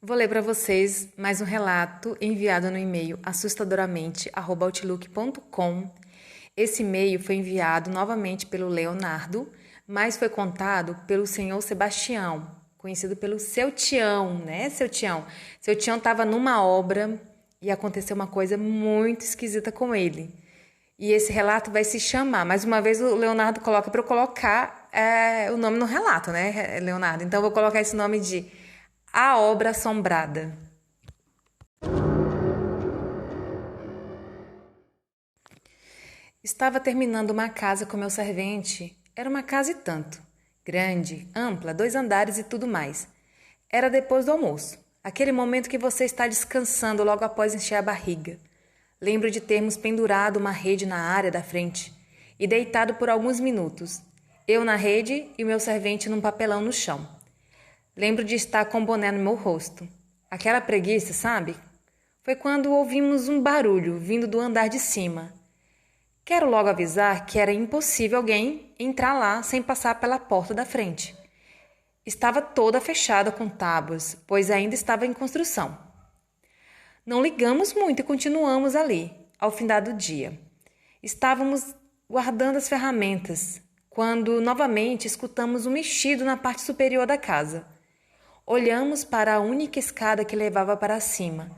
Vou ler para vocês mais um relato enviado no e-mail assustadoramente@outlook.com. Esse e-mail foi enviado novamente pelo Leonardo, mas foi contado pelo senhor Sebastião, conhecido pelo Seu Tião, né, Seu Tião? Seu Tião estava numa obra e aconteceu uma coisa muito esquisita com ele. E esse relato vai se chamar, mais uma vez o Leonardo coloca para eu colocar o nome no relato, né, Leonardo? Então eu vou colocar esse nome de A Obra Assombrada. Estava terminando uma casa com meu servente. Era uma casa e tanto. Grande, ampla, 2 andares e tudo mais. Era depois do almoço. Aquele momento que você está descansando logo após encher a barriga. Lembro de termos pendurado uma rede na área da frente e deitado por alguns minutos. Eu na rede e o meu servente num papelão no chão. Lembro de estar com o boné no meu rosto. Aquela preguiça, sabe? Foi quando ouvimos um barulho vindo do andar de cima. Quero logo avisar que era impossível alguém entrar lá sem passar pela porta da frente. Estava toda fechada com tábuas, pois ainda estava em construção. Não ligamos muito e continuamos ali, ao findar do dia. Estávamos guardando as ferramentas, quando novamente escutamos um mexido na parte superior da casa. Olhamos para a única escada que levava para cima.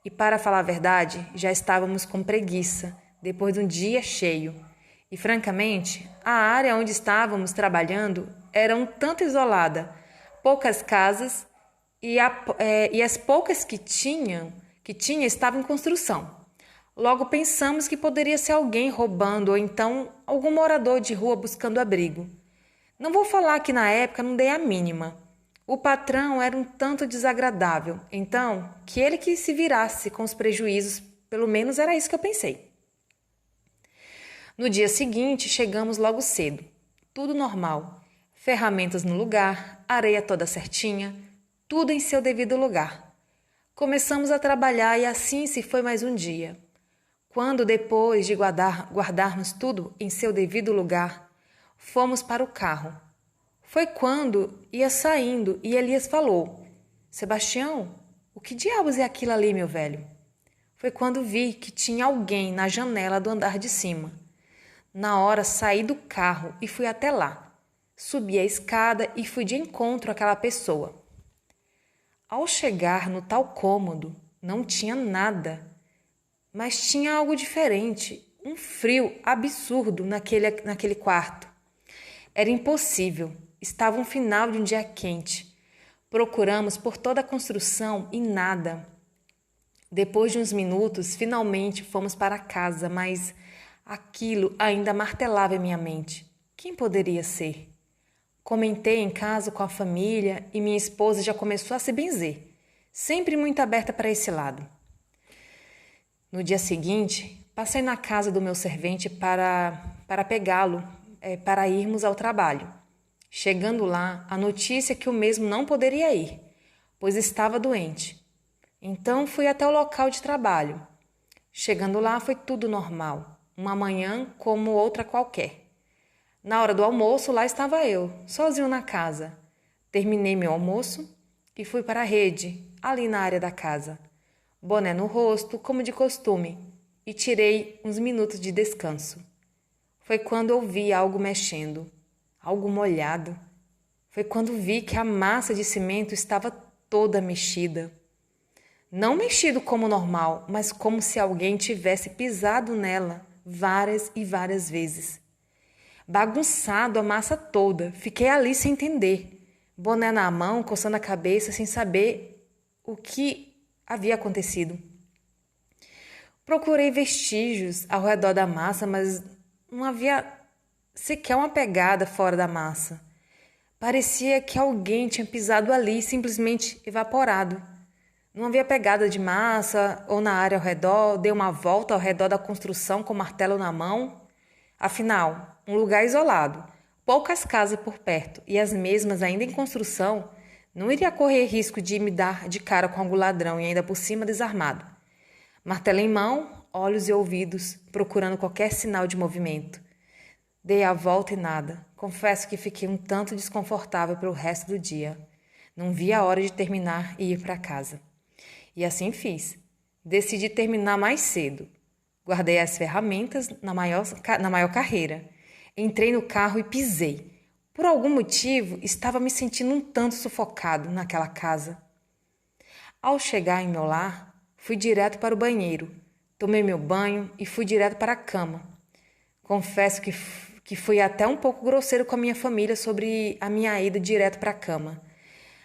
E, para falar a verdade, já estávamos com preguiça, depois de um dia cheio. E, francamente, a área onde estávamos trabalhando era um tanto isolada. Poucas casas e as poucas que tinha estavam em construção. Logo pensamos que poderia ser alguém roubando ou então algum morador de rua buscando abrigo. Não vou falar que na época não dei a mínima. O patrão era um tanto desagradável, então que ele que se virasse com os prejuízos, pelo menos era isso que eu pensei. No dia seguinte, chegamos logo cedo. Tudo normal. Ferramentas no lugar, areia toda certinha, tudo em seu devido lugar. Começamos a trabalhar e assim se foi mais um dia. Quando, depois de guardarmos tudo em seu devido lugar, fomos para o carro. Foi quando ia saindo e Elias falou: Sebastião, o que diabos é aquilo ali, meu velho? Foi quando vi que tinha alguém na janela do andar de cima. Na hora saí do carro e fui até lá. Subi a escada e fui de encontro àquela pessoa. Ao chegar no tal cômodo, não tinha nada, mas tinha algo diferente, um frio absurdo naquele quarto. Era impossível, estava um final de um dia quente. Procuramos por toda a construção e nada. Depois de uns minutos, finalmente fomos para casa, mas aquilo ainda martelava em minha mente. Quem poderia ser? Comentei em casa com a família e minha esposa já começou a se benzer, sempre muito aberta para esse lado. No dia seguinte, passei na casa do meu servente para pegá-lo, para irmos ao trabalho. Chegando lá, a notícia é que o mesmo não poderia ir, pois estava doente. Então fui até o local de trabalho. Chegando lá foi tudo normal, uma manhã como outra qualquer. Na hora do almoço, lá estava eu, sozinho na casa. Terminei meu almoço e fui para a rede, ali na área da casa. Boné no rosto, como de costume, e tirei uns minutos de descanso. Foi quando ouvi algo mexendo, algo molhado. Foi quando vi que a massa de cimento estava toda mexida. Não mexido como normal, mas como se alguém tivesse pisado nela várias e várias vezes. Bagunçado a massa toda, fiquei ali sem entender. Boné na mão, coçando a cabeça, sem saber o que havia acontecido. Procurei vestígios ao redor da massa, mas não havia sequer uma pegada fora da massa. Parecia que alguém tinha pisado ali e simplesmente evaporado. Não havia pegada de massa ou na área ao redor, dei uma volta ao redor da construção com o martelo na mão. Afinal, um lugar isolado, poucas casas por perto e as mesmas ainda em construção, não iria correr risco de me dar de cara com algum ladrão e ainda por cima desarmado. Martelo em mão, olhos e ouvidos, procurando qualquer sinal de movimento. Dei a volta e nada. Confesso que fiquei um tanto desconfortável pelo resto do dia. Não vi a hora de terminar e ir para casa. E assim fiz. Decidi terminar mais cedo. Guardei as ferramentas na maior carreira. Entrei no carro e pisei. Por algum motivo, estava me sentindo um tanto sufocado naquela casa. Ao chegar em meu lar, fui direto para o banheiro. Tomei meu banho e fui direto para a cama. Confesso que fui até um pouco grosseiro com a minha família sobre a minha ida direto para a cama.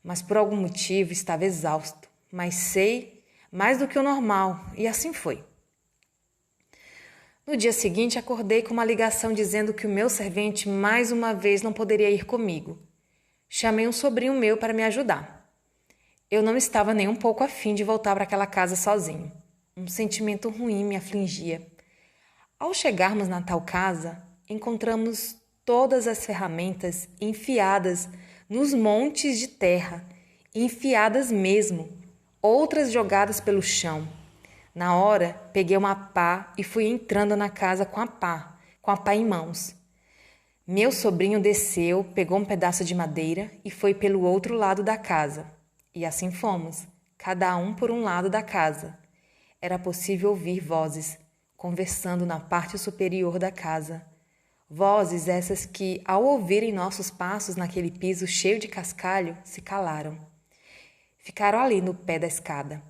Mas por algum motivo estava exausto. Mas sei mais do que o normal, e assim foi. No dia seguinte, acordei com uma ligação dizendo que o meu servente mais uma vez não poderia ir comigo. Chamei um sobrinho meu para me ajudar. Eu não estava nem um pouco afim de voltar para aquela casa sozinho. Um sentimento ruim me afligia. Ao chegarmos na tal casa, encontramos todas as ferramentas enfiadas nos montes de terra, enfiadas mesmo, outras jogadas pelo chão. Na hora, peguei uma pá e fui entrando na casa com a pá em mãos. Meu sobrinho desceu, pegou um pedaço de madeira e foi pelo outro lado da casa. E assim fomos, cada um por um lado da casa. Era possível ouvir vozes, conversando na parte superior da casa. Vozes essas que, ao ouvirem nossos passos naquele piso cheio de cascalho, se calaram. Ficaram ali no pé da escada.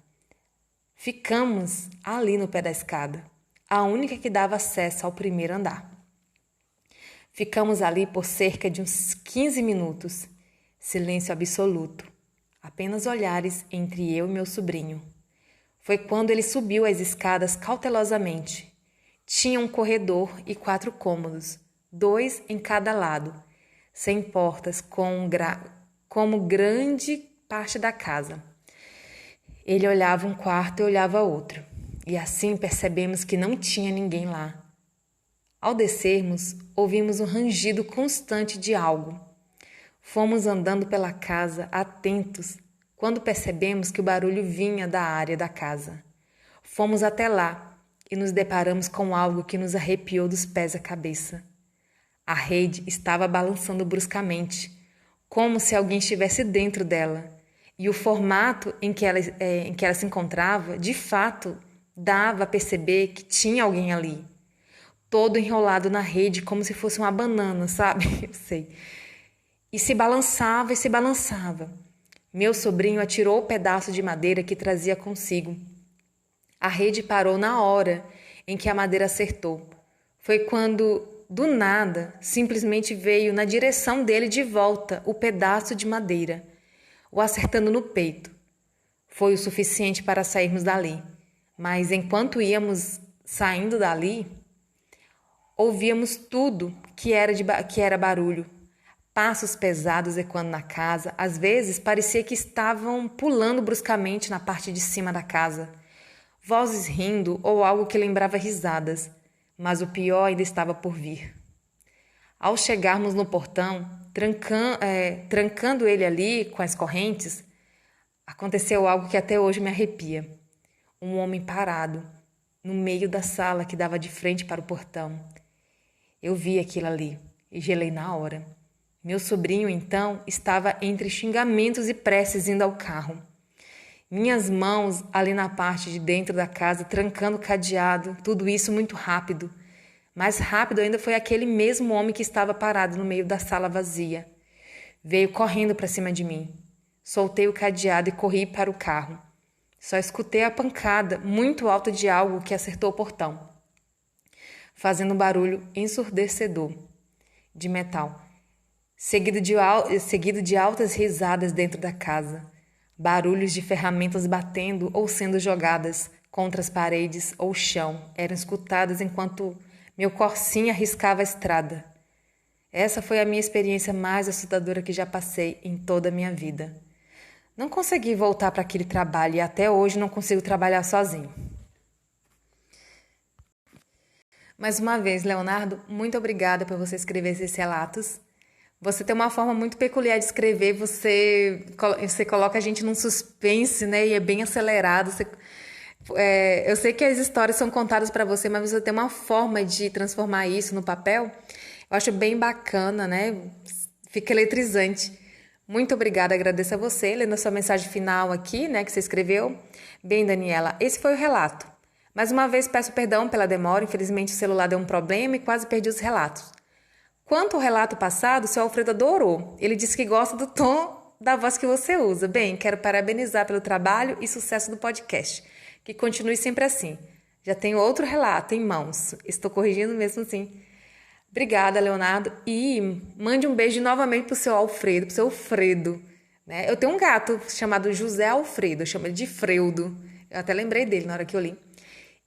Ficamos ali no pé da escada, a única que dava acesso ao primeiro andar. Ficamos ali por cerca de uns 15 minutos, silêncio absoluto, apenas olhares entre eu e meu sobrinho. Foi quando ele subiu as escadas cautelosamente. Tinha um corredor e 4 cômodos, 2 em cada lado, sem portas, como grande parte da casa. Ele olhava um quarto e olhava outro, e assim percebemos que não tinha ninguém lá. Ao descermos, ouvimos um rangido constante de algo. Fomos andando pela casa, atentos, quando percebemos que o barulho vinha da área da casa. Fomos até lá e nos deparamos com algo que nos arrepiou dos pés à cabeça. A rede estava balançando bruscamente, como se alguém estivesse dentro dela. E o formato em que ela se encontrava, de fato, dava a perceber que tinha alguém ali. Todo enrolado na rede, como se fosse uma banana, sabe? Eu sei. E se balançava e se balançava. Meu sobrinho atirou o pedaço de madeira que trazia consigo. A rede parou na hora em que a madeira acertou. Foi quando, do nada, simplesmente veio na direção dele de volta o pedaço de madeira, o acertando no peito. Foi o suficiente para sairmos dali, mas enquanto íamos saindo dali, ouvíamos tudo que era barulho. Passos pesados ecoando na casa, às vezes parecia que estavam pulando bruscamente na parte de cima da casa. Vozes rindo ou algo que lembrava risadas, mas o pior ainda estava por vir. Ao chegarmos no portão, trancando ele ali com as correntes, aconteceu algo que até hoje me arrepia. Um homem parado, no meio da sala que dava de frente para o portão. Eu vi aquilo ali e gelei na hora. Meu sobrinho, então, estava entre xingamentos e preces indo ao carro. Minhas mãos ali na parte de dentro da casa, trancando o cadeado, tudo isso muito rápido. Mais rápido ainda foi aquele mesmo homem que estava parado no meio da sala vazia. Veio correndo para cima de mim. Soltei o cadeado e corri para o carro. Só escutei a pancada muito alta de algo que acertou o portão, fazendo um barulho ensurdecedor de metal, seguido de altas risadas dentro da casa, barulhos de ferramentas batendo ou sendo jogadas contra as paredes ou o chão eram escutados enquanto meu corcinho arriscava a estrada. Essa foi a minha experiência mais assustadora que já passei em toda a minha vida. Não consegui voltar para aquele trabalho e até hoje não consigo trabalhar sozinho. Mais uma vez, Leonardo, muito obrigada por você escrever esses relatos. Você tem uma forma muito peculiar de escrever, você coloca a gente num suspense, né? E é bem acelerado. Eu sei que as histórias são contadas para você, mas você tem uma forma de transformar isso no papel. Eu acho bem bacana, né? Fica eletrizante. Muito obrigada, agradeço a você, lendo a sua mensagem final aqui, né, que você escreveu. Bem, Daniela, esse foi o relato. Mais uma vez peço perdão pela demora, infelizmente o celular deu um problema e quase perdi os relatos. Quanto ao relato passado, o seu Alfredo adorou. Ele disse que gosta do tom da voz que você usa. Bem, quero parabenizar pelo trabalho e sucesso do podcast. Que continue sempre assim. Já tenho outro relato em mãos. Estou corrigindo mesmo assim. Obrigada, Leonardo. E mande um beijo novamente pro seu Alfredo, pro seu Fredo. Né? Eu tenho um gato chamado José Alfredo, eu chamo ele de Freudo. Eu até lembrei dele na hora que eu li.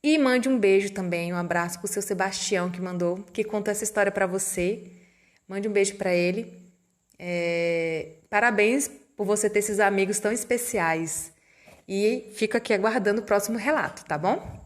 E mande um beijo também, um abraço pro seu Sebastião que mandou, que contou essa história para você. Mande um beijo para ele. Parabéns por você ter esses amigos tão especiais. E fico aqui aguardando o próximo relato, tá bom?